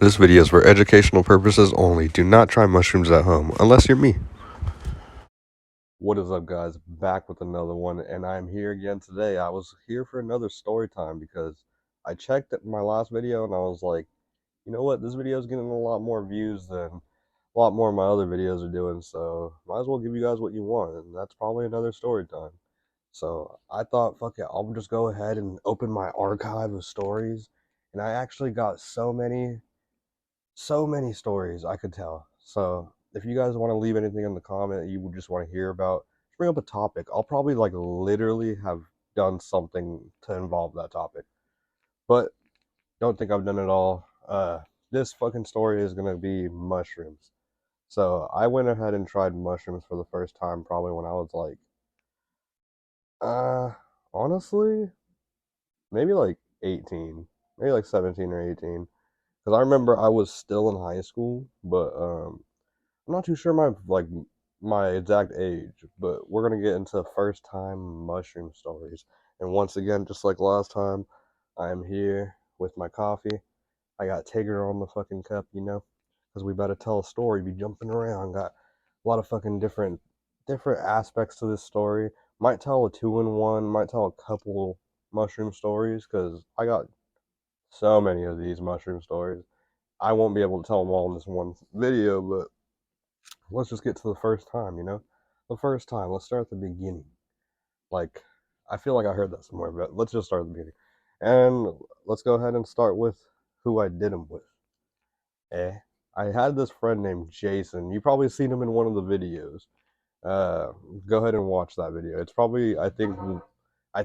This video is for educational purposes only. Do not try mushrooms at home, unless you're me. What is up, guys? Back with another one, and I'm here again today. I was here for another story time because I checked my last video and I was like, you know what? This video is getting a lot more views than a lot more of my other videos are doing, so might as well give you guys what you want, and that's probably another story time. So I thought, fuck it, I'll just go ahead and open my archive of stories, and I actually got so many stories I could tell. So if you guys want to leave anything in the comment you would just want to hear about, just bring up a topic. I'll probably like literally have done something to involve that topic. But don't think I've done it all. This fucking story is gonna be mushrooms. So I went ahead and tried mushrooms for the first time probably when I was like uh honestly, maybe like 18. Maybe like 17 or 18. Because I remember I was still in high school, but I'm not too sure my exact age, but we're gonna get into first time mushroom stories. And once again, just like last time, I am here with my coffee. I got Tigger on the fucking cup, because we better tell a story. Be jumping around. Got a lot of fucking different aspects to this story. Might tell a 2-in-1. Might tell a couple mushroom stories because I got so many of these mushroom stories. I won't be able to tell them all in this one video, but let's just get to the first time. The first time. Let's start at the beginning. Like, I feel like I heard that somewhere, but let's just start at the beginning. And let's go ahead and start with who I did them with. I had this friend named Jason. You probably seen him in one of the videos. Go ahead and watch that video. It's probably I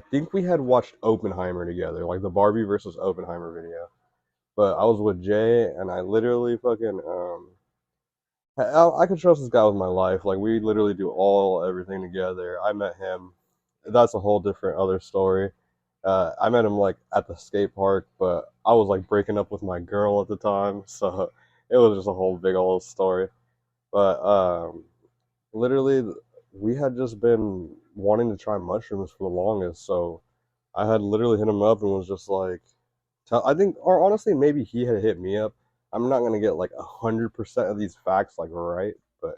think we had watched Oppenheimer together, like the Barbie versus Oppenheimer video. But I was with Jay, and I literally fucking I could trust this guy with my life. Like we literally do everything together. I met him. That's a whole different other story. I met him like at the skate park, but I was like breaking up with my girl at the time, so it was just a whole big old story. But literally, we had just been wanting to try mushrooms for the longest, so I had literally hit him up and was just like, I think, or honestly, maybe he had hit me up. I'm not gonna get like 100% of these facts like right, but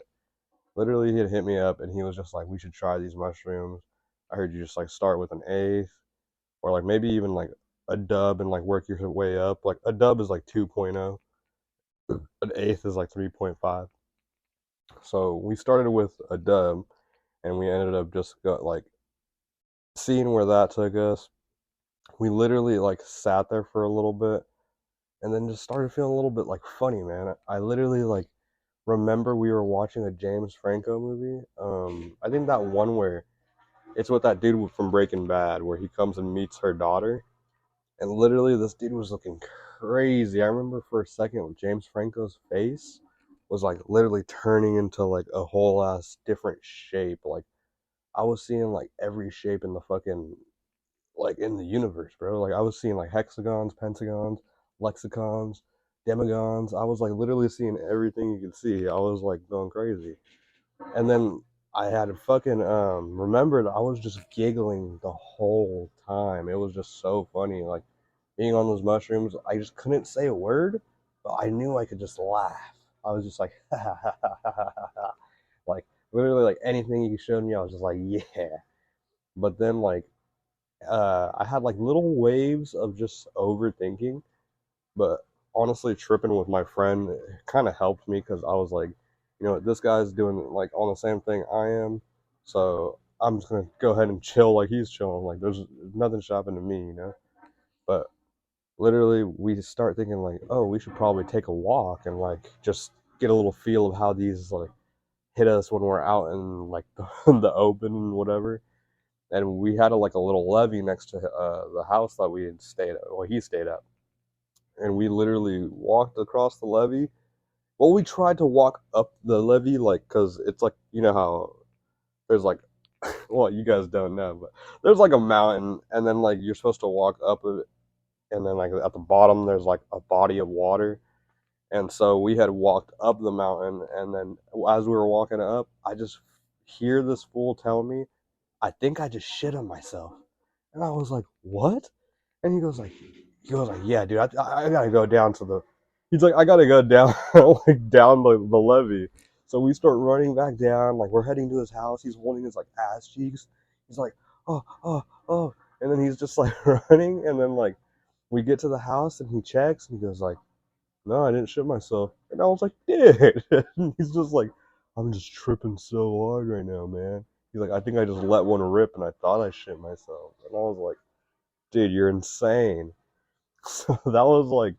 literally he had hit me up and he was just like, we should try these mushrooms. I heard you just like start with an eighth, or like maybe even like a dub and like work your way up. Like a dub is like 2.0, an eighth is like 3.5. So we started with a dub and we ended up just got like seeing where that took us. We literally like sat there for a little bit and then just started feeling a little bit like funny, man. I literally like remember we were watching a James Franco movie. I think that one where it's with that dude from Breaking Bad where he comes and meets her daughter, and literally this dude was looking crazy. I remember for a second James Franco's face was like literally turning into like a whole ass different shape. Like I was seeing like every shape in the fucking like in the universe, bro. Like I was seeing like hexagons, pentagons, lexicons, demigons. I was like literally seeing everything you could see. I was like going crazy. And then I had fucking remembered I was just giggling the whole time. It was just so funny. Like being on those mushrooms, I just couldn't say a word, but I knew I could just laugh. I was just like like literally like anything you showed me, I was just like, yeah. But then like I had like little waves of just overthinking, but honestly, tripping with my friend kind of helped me because I was like, this guy's doing like on the same thing I am, so I'm just gonna go ahead and chill like he's chilling. Like there's nothing should happen to me. But literally, we start thinking like, oh, we should probably take a walk and like just get a little feel of how these like hit us when we're out in like the open and whatever. And we had like a little levee next to the house that we had stayed at, well, he stayed at, and we literally walked across the levee. Well, we tried to walk up the levee, like, cause it's like how there's like, well, you guys don't know, but there's like a mountain, and then like you're supposed to walk up it, and then like at the bottom there's like a body of water, and so we had walked up the mountain, and then as we were walking up, I just hear this fool tell me, I think I just shit on myself, and I was like, what? And he goes like, yeah, dude, I gotta go down to the He's like, I gotta go down, like down the levee. So we start running back down, like we're heading to his house. He's holding his like ass cheeks. He's like, oh, oh, oh, and then he's just like running, and then like we get to the house, and he checks, and he goes like, no, I didn't shit myself. And I was like, dude. And he's just like, I'm just tripping so hard right now, man. He's like, I think I just let one rip, and I thought I shit myself. And I was like, dude, you're insane. So that was like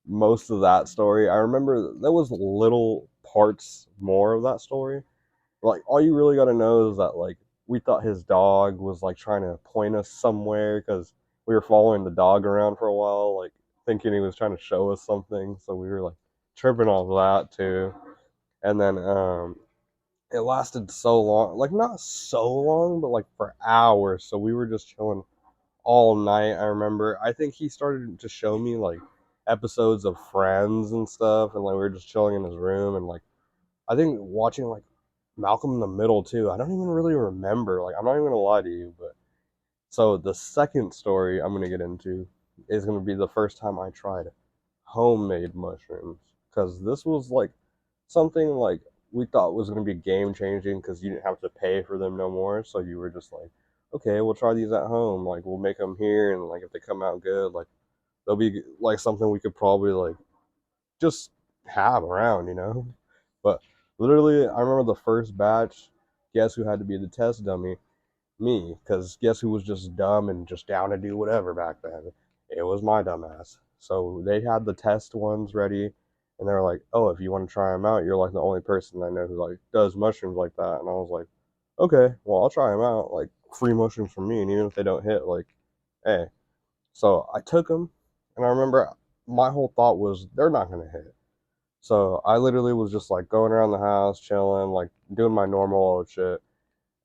most of that story. I remember there was little parts more of that story. Like all you really got to know is that like we thought his dog was like trying to point us somewhere because we were following the dog around for a while, like thinking he was trying to show us something. So we were like tripping off that too. And then it lasted so long, like not so long, but like for hours. So we were just chilling all night. I remember. I think he started to show me like episodes of Friends and stuff, and like we were just chilling in his room, and like I think watching like Malcolm in the Middle too. I don't even really remember. Like I'm not even gonna lie to you, but so the second story I'm gonna get into is gonna be the first time I tried homemade mushrooms because this was like something like we thought was going to be game changing because you didn't have to pay for them no more. So you were just like, okay, we'll try these at home. Like we'll make them here, and like if they come out good, like they'll be like something we could probably like just have around, you know. But literally, I remember the first batch. Guess who had to be the test dummy? Me, because guess who was just dumb and just down to do whatever back then? It was my dumbass. So they had the test ones ready, and they were like, "Oh, if you want to try them out, you're like the only person I know who like does mushrooms like that." And I was like, "Okay, well I'll try them out. Like free mushrooms from me, and even if they don't hit, like, hey." So I took them, and I remember my whole thought was they're not gonna hit. So I literally was just like going around the house, chilling, like doing my normal old shit.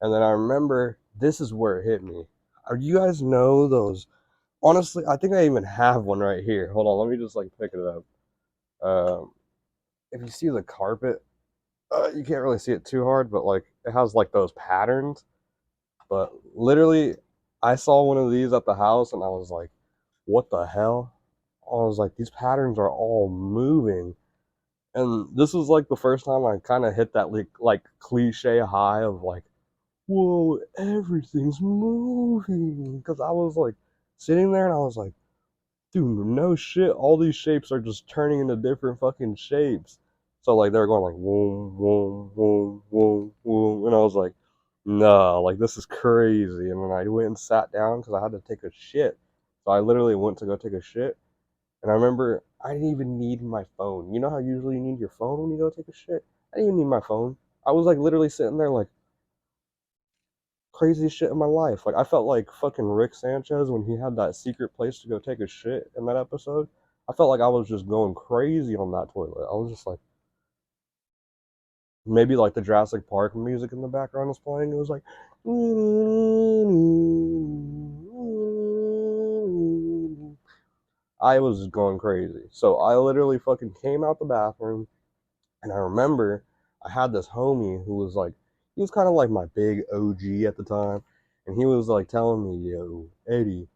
And then I remember this is where it hit me. You guys know those? Honestly, I think I even have one right here. Hold on, let me just like pick it up. Um, if you see the carpet, you can't really see it too hard, but like it has like those patterns. But literally, I saw one of these at the house, and I was like, "What the hell?" I was like, "These patterns are all moving." And this was like the first time I kind of hit that like cliche high of like, whoa, everything's moving. Because I was like sitting there and I was like, dude, no shit. All these shapes are just turning into different fucking shapes. So like they were going like, whoa, whoa, whoa, whoa, whoa. And I was like, nah, like this is crazy. And then I went and sat down because I had to take a shit. So I literally went to go take a shit. And I remember I didn't even need my phone. You know how usually you need your phone when you go take a shit? I didn't even need my phone. I was like literally sitting there like, craziest shit in my life. Like I felt like fucking Rick Sanchez when he had that secret place to go take a shit in that episode. I felt like I was just going crazy on that toilet. I was just like maybe like the Jurassic Park music in the background was playing. It was like I was going crazy. So I literally fucking came out the bathroom and I remember I had this homie who was like he was kind of like my big OG at the time and he was like telling me, "Yo, Eddie,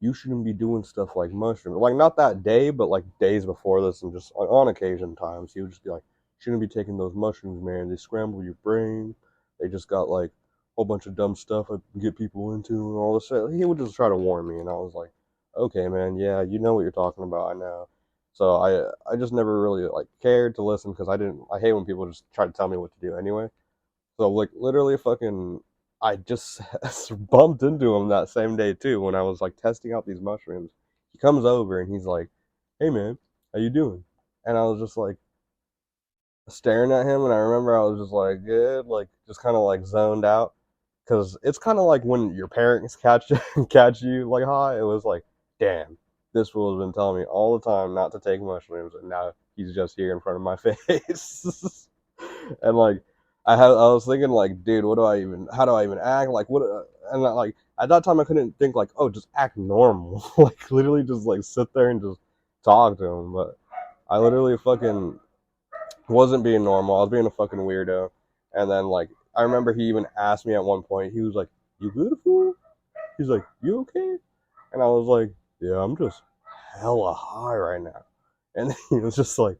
you shouldn't be doing stuff like mushrooms." Like not that day, but like days before this, and just on occasion times, he would just be like, "Shouldn't be taking those mushrooms, man. They scramble your brain. They just got like a whole bunch of dumb stuff I can get people into and all this shit." He would just try to warn me, and I was like, "Okay, man. Yeah, you know what you're talking about. I know." So I just never really like cared to listen because I didn't. I hate when people just try to tell me what to do anyway. So like literally fucking I just bumped into him that same day too when I was like testing out these mushrooms. He comes over and he's like, "Hey man, how you doing?" And I was just like staring at him and I remember I was just like, "Good," like just kind of like zoned out cuz it's kind of like when your parents catch catch you like high. It was like, "Damn, this fool has been telling me all the time not to take mushrooms and now he's just here in front of my face." And like I was thinking like, dude, how do I even act? Like what? And like at that time I couldn't think like, oh, just act normal. Like literally just like sit there and just talk to him. But I literally fucking wasn't being normal. I was being a fucking weirdo. And then like I remember he even asked me at one point. He was like, "You good, fool?" He's like, "You okay?" And I was like, "Yeah, I'm just hella high right now." And he was just like,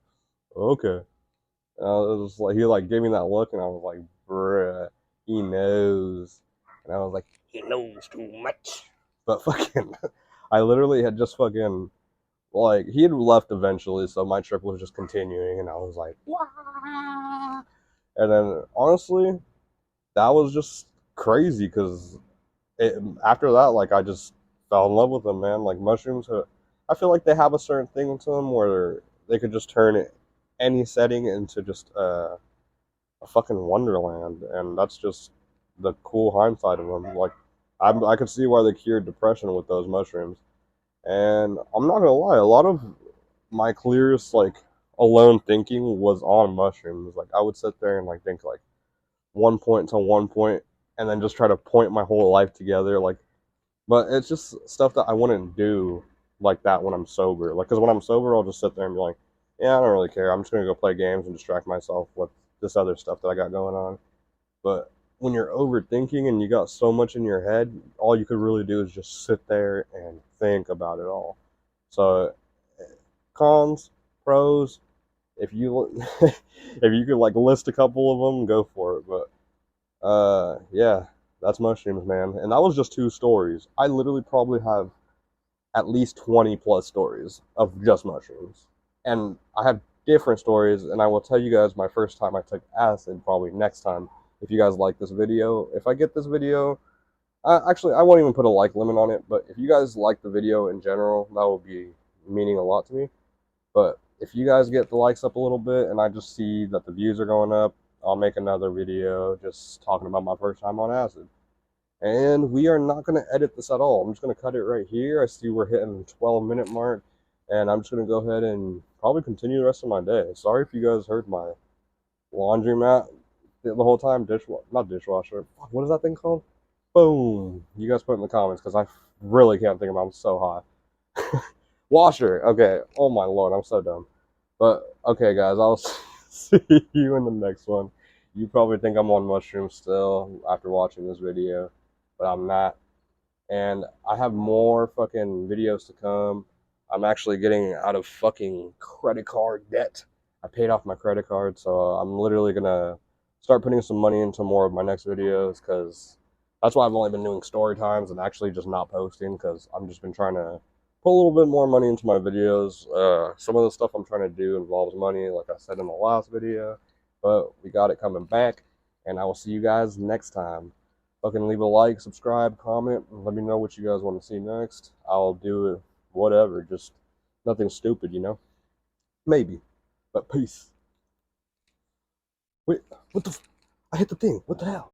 okay. And I was like, he like gave me that look, and I was like, bruh, he knows. And I was like, he knows too much. But fucking, I literally had just fucking, like, he had left eventually, so my trip was just continuing, and I was like, wah! And then honestly, that was just crazy because after that, like, I just fell in love with them, man. Like mushrooms, I feel like they have a certain thing to them where they could just turn any setting into just a fucking wonderland, and that's just the cool hindsight of them. Like, I could see why they cured depression with those mushrooms, and I'm not gonna lie, a lot of my clearest like alone thinking was on mushrooms. Like I would sit there and like think like one point to one point, and then just try to point my whole life together. Like, but it's just stuff that I wouldn't do like that when I'm sober. Like, because when I'm sober, I'll just sit there and be like, yeah, I don't really care. I'm just gonna go play games and distract myself with this other stuff that I got going on. But when you're overthinking and you got so much in your head, all you could really do is just sit there and think about it all. So, cons, pros. If you if you could like list a couple of them, go for it. But yeah, that's mushrooms, man. And that was just two stories. I literally probably have at least 20 plus stories of just mushrooms. And I have different stories, and I will tell you guys my first time I took acid probably next time. If you guys like this video, if I get this video, actually, I won't even put a like limit on it, but if you guys like the video in general, that will be meaning a lot to me. But if you guys get the likes up a little bit and I just see that the views are going up, I'll make another video just talking about my first time on acid. And we are not going to edit this at all. I'm just going to cut it right here. I see we're hitting the 12-minute mark, and I'm just going to go ahead and probably continue the rest of my day. Sorry if you guys heard my laundromat the whole time. Not dishwasher. What is that thing called? Boom. You guys put it in the comments because I really can't think about it. I'm so high. Washer. Okay. Oh my lord, I'm so dumb. But okay, guys, I'll see you in the next one. You probably think I'm on mushrooms still after watching this video, but I'm not. And I have more fucking videos to come. I'm actually getting out of fucking credit card debt. I paid off my credit card, so I'm literally gonna start putting some money into more of my next videos because that's why I've only been doing story times and actually just not posting because I've just been trying to put a little bit more money into my videos. Some of the stuff I'm trying to do involves money, like I said in the last video, but we got it coming back, and I will see you guys next time. Fucking leave a like, subscribe, comment, and let me know what you guys want to see next. I'll do it, whatever, just nothing stupid, you know? Maybe. But peace. Wait, what the I hit the thing. What the hell?